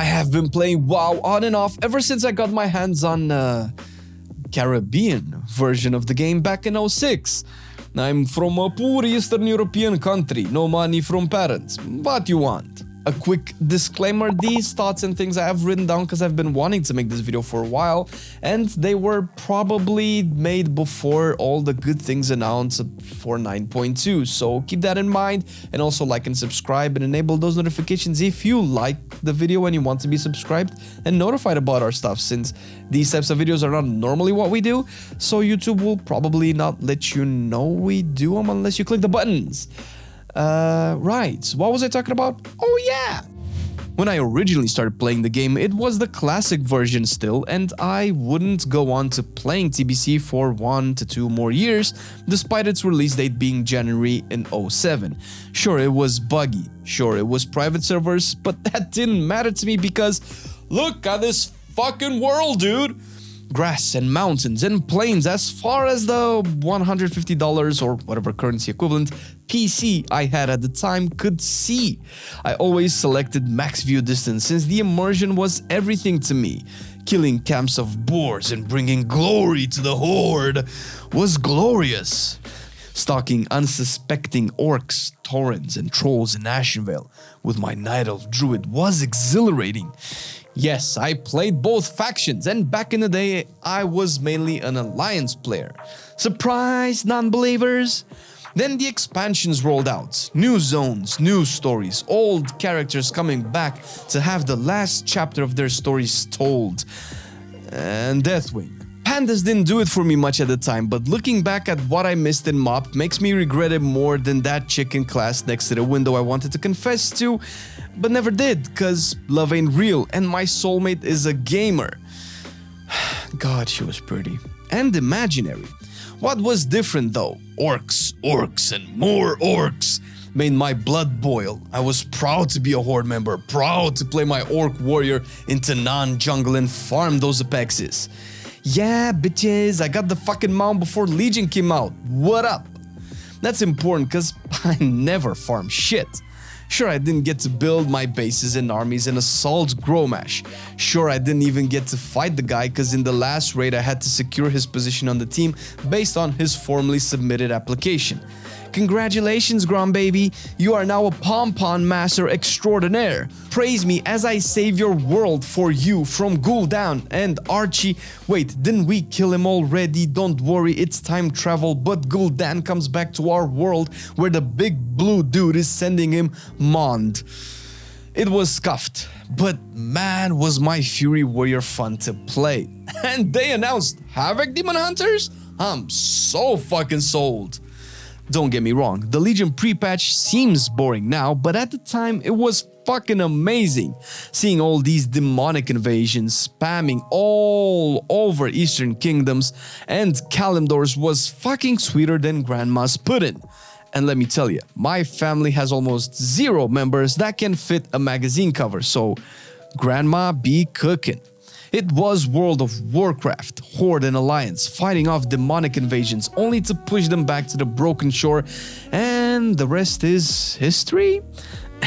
I have been playing WoW on and off ever since I got my hands on Caribbean version of the game back in 06. I'm from a poor Eastern European country, no money from parents. What you want? A quick disclaimer, these thoughts and things I have written down because I've been wanting to make this video for a while, and they were probably made before all the good things announced for 9.2, so keep that in mind, and also like and subscribe and enable those notifications if you like the video and you want to be subscribed and notified about our stuff, since these types of videos are not normally what we do, so YouTube will probably not let you know we do them unless you click the buttons. Right, what was I talking about? Oh yeah! When I originally started playing the game, it was the classic version still, and I wouldn't go on to playing TBC for 1 to 2 more years, despite its release date being January in 07. Sure, it was buggy, sure, it was private servers, but that didn't matter to me because look at this fucking world, dude! Grass and mountains and plains as far as the $150 or whatever currency equivalent PC I had at the time could see. I always selected max view distance since the immersion was everything to me. Killing camps of boars and bringing glory to the Horde was glorious. Stalking unsuspecting orcs, taurens and trolls in Ashenvale with my Night Elf Druid was exhilarating. Yes, I played both factions, and back in the day, I was mainly an alliance player. Surprise, non-believers? Then the expansions rolled out. New zones, new stories, old characters coming back to have the last chapter of their stories told. And Deathwing. Pandas didn't do it for me much at the time, but looking back at what I missed in MoP makes me regret it more than that chick in class next to the window I wanted to confess to, but never did, cause love ain't real and my soulmate is a gamer. God, she was pretty. And imaginary. What was different though? Orcs, orcs, and more orcs made my blood boil. I was proud to be a Horde member, proud to play my orc warrior into non-jungle and farm those apexes. Yeah, bitches, I got the fucking mount before Legion came out. What up? That's important because I never farm shit. Sure, I didn't get to build my bases and armies and assault Gromash. Sure, I didn't even get to fight the guy because in the last raid I had to secure his position on the team based on his formally submitted application. Congratulations, Grom baby, you are now a pom-pom master extraordinaire. Praise me as I save your world for you from Gul'dan and Archie. Wait, didn't we kill him already? Don't worry, it's time travel, but Gul'dan comes back to our world where the big blue dude is sending him Mond. It was scuffed, but man was my Fury Warrior fun to play. And they announced Havoc Demon Hunters? I'm so fucking sold. Don't get me wrong, the Legion pre-patch seems boring now, but at the time it was fucking amazing. Seeing all these demonic invasions spamming all over Eastern Kingdoms and Kalimdor's was fucking sweeter than Grandma's pudding. And let me tell you, my family has almost 0 members that can fit a magazine cover, so Grandma be cooking. It was World of Warcraft, Horde and Alliance, fighting off demonic invasions only to push them back to the broken shore, and the rest is history?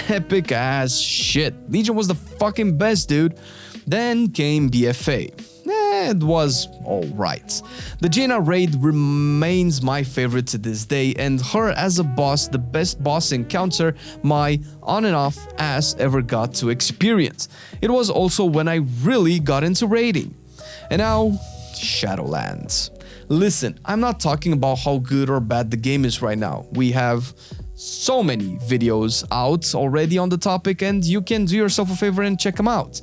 Epic ass shit. Legion was the fucking best, dude. Then came BFA. It was alright. The Jaina raid remains my favorite to this day, and her as a boss, the best boss encounter my on and off ass ever got to experience. It was also when I really got into raiding. And now, Shadowlands. Listen, I'm not talking about how good or bad the game is right now. We have so many videos out already on the topic, and you can do yourself a favor and check them out.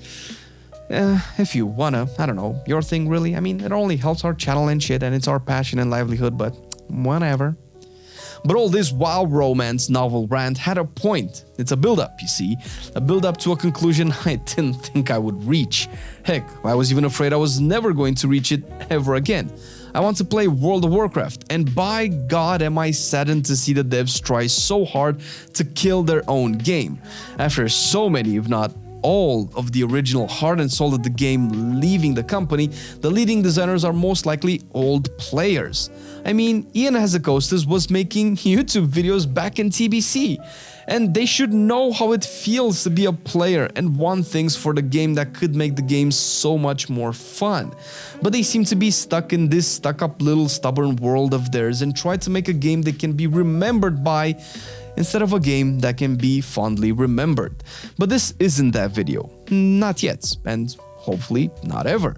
If you wanna, I don't know, your thing really. I mean, it only helps our channel and shit, and it's our passion and livelihood, but whatever. But all this WoW romance novel rant had a point. It's a build-up, you see. A build-up to a conclusion I didn't think I would reach. Heck, I was even afraid I was never going to reach it ever again. I want to play World of Warcraft, and by God am I saddened to see the devs try so hard to kill their own game. After so many, if not all of the original heart and soul of the game leaving the company, the leading designers are most likely old players. I mean, Ian Hazzikostas was making YouTube videos back in TBC, and they should know how it feels to be a player and want things for the game that could make the game so much more fun. But they seem to be stuck in this stuck-up little stubborn world of theirs and try to make a game they can be remembered by instead of a game that can be fondly remembered. But this isn't that video. Not yet, and hopefully not ever.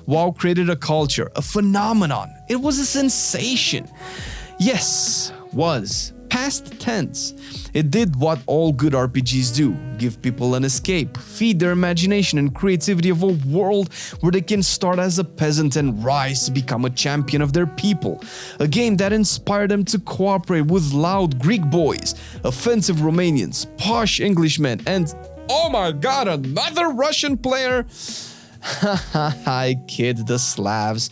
WoW created a culture, a phenomenon. It was a sensation. Yes, was. Past tense. It did what all good RPGs do, give people an escape, feed their imagination and creativity of a world where they can start as a peasant and rise to become a champion of their people. A game that inspired them to cooperate with loud Greek boys, offensive Romanians, posh Englishmen, and oh my god, another Russian player? I kid the Slavs.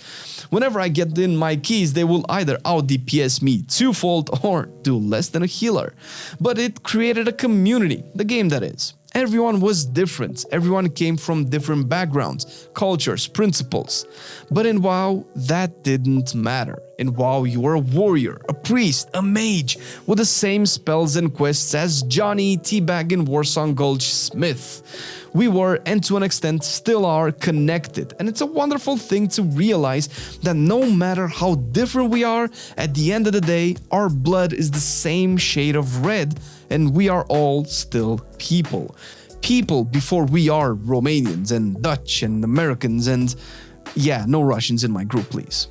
Whenever I get in my keys, they will either out DPS me twofold or do less than a healer. But it created a community, the game that is. Everyone was different, everyone came from different backgrounds, cultures, principles. But in WoW, that didn't matter. In WoW, you were a warrior, a priest, a mage, with the same spells and quests as Johnny Teabag in Warsong Gulch Smith. We were, and to an extent still are, connected, and it's a wonderful thing to realize that no matter how different we are, at the end of the day, our blood is the same shade of red, and we are all still people. People before we are Romanians and Dutch and Americans and... yeah, no Russians in my group, please.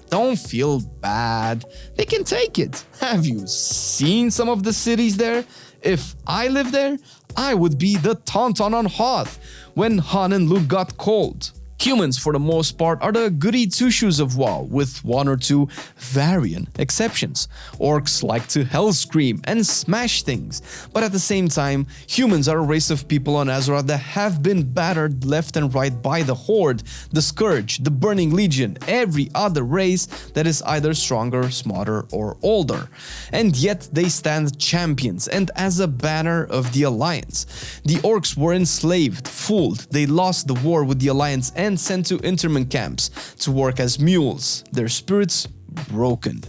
Don't feel bad. They can take it. Have you seen some of the cities there? If I lived there, I would be the Tauntaun on Hoth when Han and Luke got cold. Humans, for the most part, are the goody two-shoes of WoW, with one or two variant exceptions. Orcs like to hellscream and smash things, but at the same time, humans are a race of people on Azeroth that have been battered left and right by the Horde, the Scourge, the Burning Legion, every other race that is either stronger, smarter, or older. And yet they stand champions and as a banner of the Alliance. The Orcs were enslaved, fooled, they lost the war with the Alliance and sent to interment camps to work as mules, their spirits broken.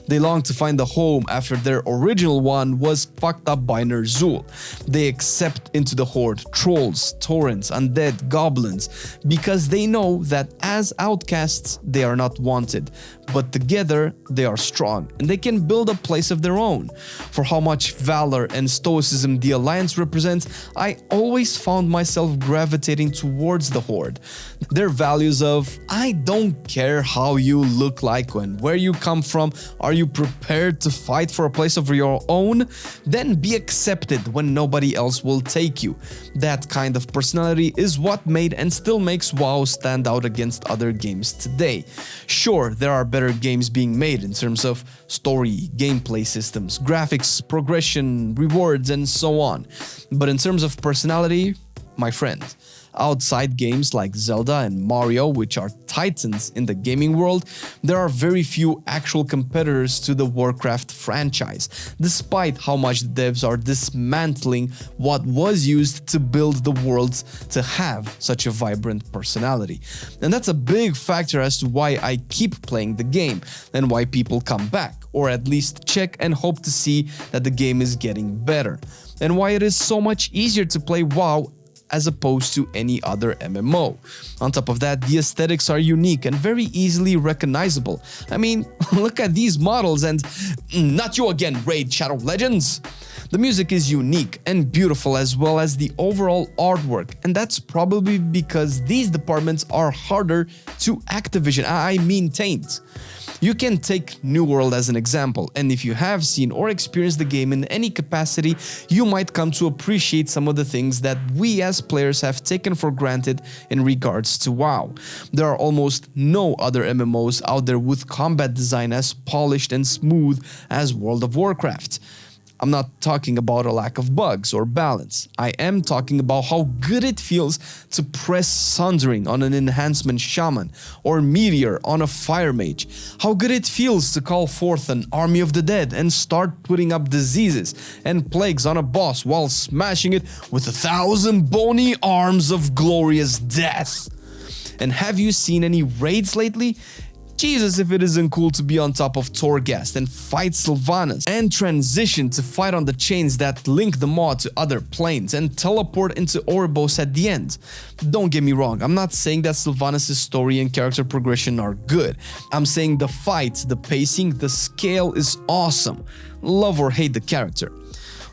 They longed to find a home after their original one was fucked up by Ner'zhul. They accept into the Horde trolls, torrents, undead, goblins, because they know that as outcasts they are not wanted, but together they are strong and they can build a place of their own. For how much valor and stoicism the Alliance represents, I always found myself gravitating towards the Horde. Their values of, I don't care how you look like and where you come from, are you prepared to fight for a place of your own? Then be accepted when nobody else will take you. That kind of personality is what made and still makes WoW stand out against other games today. Sure, there are better games being made in terms of story, gameplay systems, graphics, progression, rewards, and so on. But in terms of personality, my friend, outside games like Zelda and Mario, which are titans in the gaming world, there are very few actual competitors to the Warcraft franchise, despite how much the devs are dismantling what was used to build the worlds to have such a vibrant personality. And that's a big factor as to why I keep playing the game and why people come back, or at least check and hope to see that the game is getting better, and why it is so much easier to play WoW as opposed to any other MMO. On top of that, the aesthetics are unique and very easily recognizable. I mean, look at these models and not you again, Raid Shadow Legends! The music is unique and beautiful as well as the overall artwork, and that's probably because these departments are harder to maintain. You can take New World as an example, and if you have seen or experienced the game in any capacity, you might come to appreciate some of the things that we as players have taken for granted in regards to WoW. There are almost no other MMOs out there with combat design as polished and smooth as World of Warcraft. I'm not talking about a lack of bugs or balance. I am talking about how good it feels to press Sundering on an enhancement shaman or Meteor on a fire mage. How good it feels to call forth an army of the dead and start putting up diseases and plagues on a boss while smashing it with 1,000 bony arms of glorious death. And have you seen any raids lately? Jesus, if it isn't cool to be on top of Torghast and fight Sylvanas and transition to fight on the chains that link the mod to other planes and teleport into Oribos at the end. Don't get me wrong, I'm not saying that Sylvanas' story and character progression are good. I'm saying the fights, the pacing, the scale is awesome. Love or hate the character.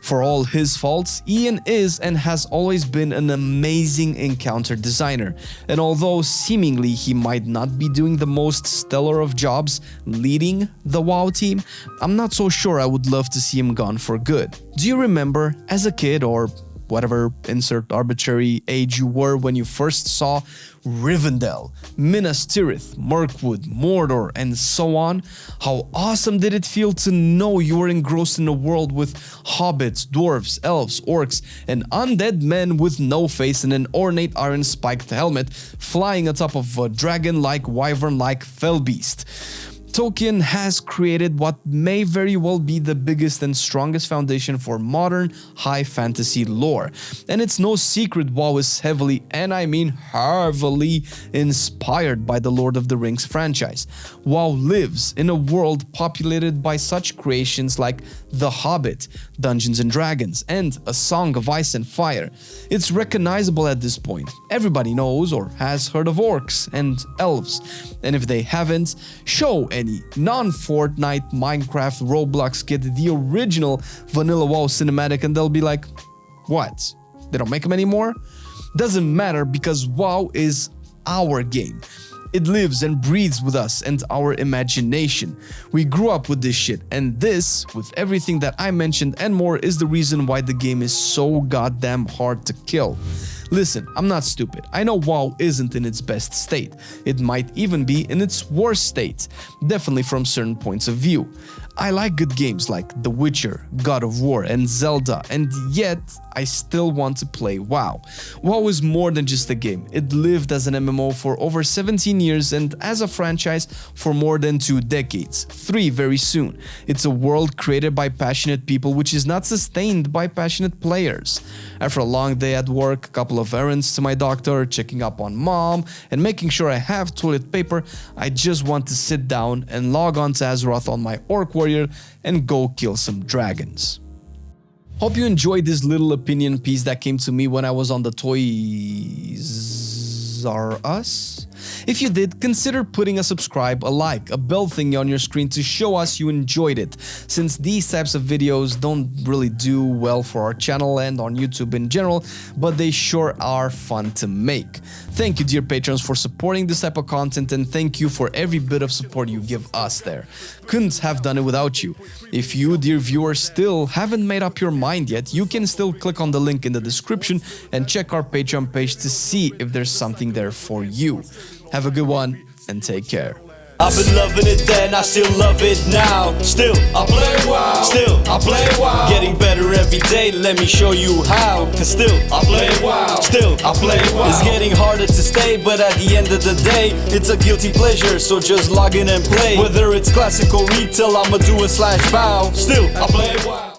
For all his faults, Ian is and has always been an amazing encounter designer, and although seemingly he might not be doing the most stellar of jobs leading the WoW team, I'm not so sure I would love to see him gone for good. Do you remember, as a kid or whatever insert arbitrary age you were when you first saw Rivendell, Minas Tirith, Mirkwood, Mordor, and so on? How awesome did it feel to know you were engrossed in a world with hobbits, dwarves, elves, orcs, and undead men with no face and an ornate iron-spiked helmet flying atop of a dragon-like, wyvern-like fell beast? Tolkien has created what may very well be the biggest and strongest foundation for modern high fantasy lore. And it's no secret WoW is heavily, and I mean heavily, inspired by the Lord of the Rings franchise. WoW lives in a world populated by such creations like The Hobbit, Dungeons and Dragons, and A Song of Ice and Fire. It's recognizable at this point. Everybody knows or has heard of orcs and elves. And if they haven't, show any non-Fortnite, Minecraft, Roblox kid the original vanilla WoW cinematic and they'll be like, what? They don't make them anymore? Doesn't matter because WoW is our game. It lives and breathes with us and our imagination. We grew up with this shit, and this, with everything that I mentioned and more, is the reason why the game is so goddamn hard to kill. Listen, I'm not stupid. I know WoW isn't in its best state. It might even be in its worst state, definitely from certain points of view. I like good games like The Witcher, God of War, and Zelda, and yet I still want to play WoW. WoW is more than just a game. It lived as an MMO for over 17 years and as a franchise for more than 2 decades, 3 very soon. It's a world created by passionate people which is not sustained by passionate players. After a long day at work, a couple of errands to my doctor, checking up on mom, and making sure I have toilet paper, I just want to sit down and log on to Azeroth on my Orc Warrior and go kill some dragons. Hope you enjoyed this little opinion piece that came to me when I was on the Toys R Us. If you did, consider putting a subscribe, a like, a bell thingy on your screen to show us you enjoyed it, since these types of videos don't really do well for our channel and on YouTube in general, but they sure are fun to make. Thank you, dear patrons, for supporting this type of content, and thank you for every bit of support you give us there. Couldn't have done it without you. If you, dear viewer, still haven't made up your mind yet, you can still click on the link in the description and check our Patreon page to see if there's something there for you. Have a good one and take care. I've been loving it then, I still love it now. Still, I play WoW. Still, I play WoW. Getting better every day, let me show you how. Cause still, I play WoW. Still, I play WoW. It's getting harder to stay, but at the end of the day, it's a guilty pleasure, so just log in and play. Whether it's classic or retail, I'ma do a /bow. Still, I play WoW.